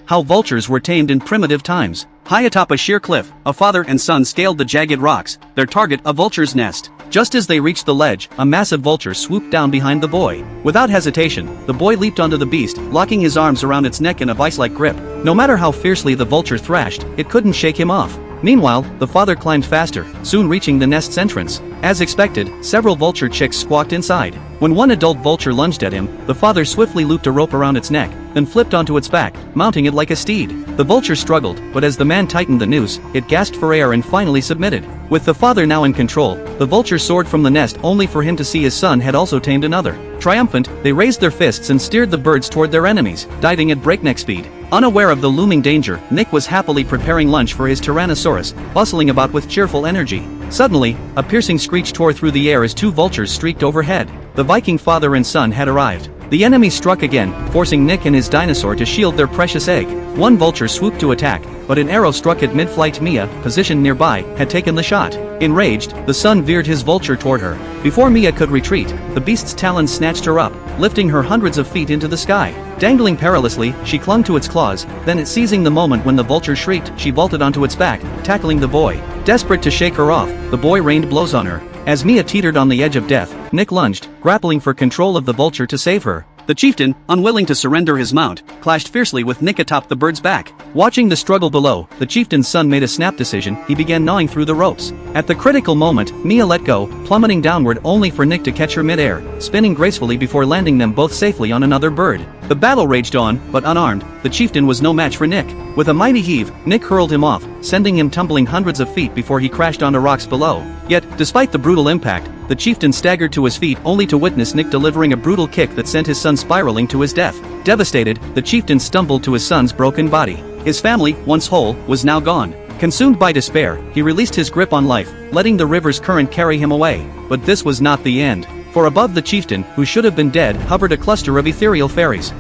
how vultures were tamed in primitive times. High atop a sheer cliff, a father and son scaled the jagged rocks, their target a vulture's nest. Just as they reached the ledge, a massive vulture swooped down behind the boy. Without hesitation, the boy leaped onto the beast, locking his arms around its neck in a vice-like grip. No matter how fiercely the vulture thrashed, it couldn't shake him off. Meanwhile, the father climbed faster, soon reaching the nest's entrance. As expected, several vulture chicks squawked inside. When one adult vulture lunged at him, the father swiftly looped a rope around its neck, then flipped onto its back, mounting it like a steed. The vulture struggled, but as the man tightened the noose, it gasped for air and finally submitted. With the father now in control, the vulture soared from the nest only for him to see his son had also tamed another. Triumphant, they raised their fists and steered the birds toward their enemies, diving at breakneck speed. Unaware of the looming danger, Nick was happily preparing lunch for his Tyrannosaurus, bustling about with cheerful energy. Suddenly, a piercing screech tore through the air as two vultures streaked overhead. The Viking father and son had arrived. The enemy struck again, forcing Nick and his dinosaur to shield their precious egg. One vulture swooped to attack, but an arrow struck at mid-flight. Mia, positioned nearby, had taken the shot. Enraged, the son veered his vulture toward her. Before Mia could retreat, the beast's talons snatched her up, lifting her hundreds of feet into the sky. Dangling perilously, she clung to its claws, then seizing the moment when the vulture shrieked, she vaulted onto its back, tackling the boy. Desperate to shake her off, the boy rained blows on her. As Mia teetered on the edge of death, Nick lunged, grappling for control of the vulture to save her. The chieftain, unwilling to surrender his mount, clashed fiercely with Nick atop the bird's back. Watching the struggle below, the chieftain's son made a snap decision. He began gnawing through the ropes. At the critical moment, Mia let go, plummeting downward only for Nick to catch her mid-air, spinning gracefully before landing them both safely on another bird. The battle raged on, but unarmed, the chieftain was no match for Nick. With a mighty heave, Nick hurled him off, sending him tumbling hundreds of feet before he crashed onto rocks below. Yet, despite the brutal impact, the chieftain staggered to his feet only to witness Nick delivering a brutal kick that sent his son spiraling to his death. Devastated, the chieftain stumbled to his son's broken body. His family, once whole, was now gone. Consumed by despair, he released his grip on life, letting the river's current carry him away. But this was not the end. For above the chieftain, who should have been dead, hovered a cluster of ethereal fairies.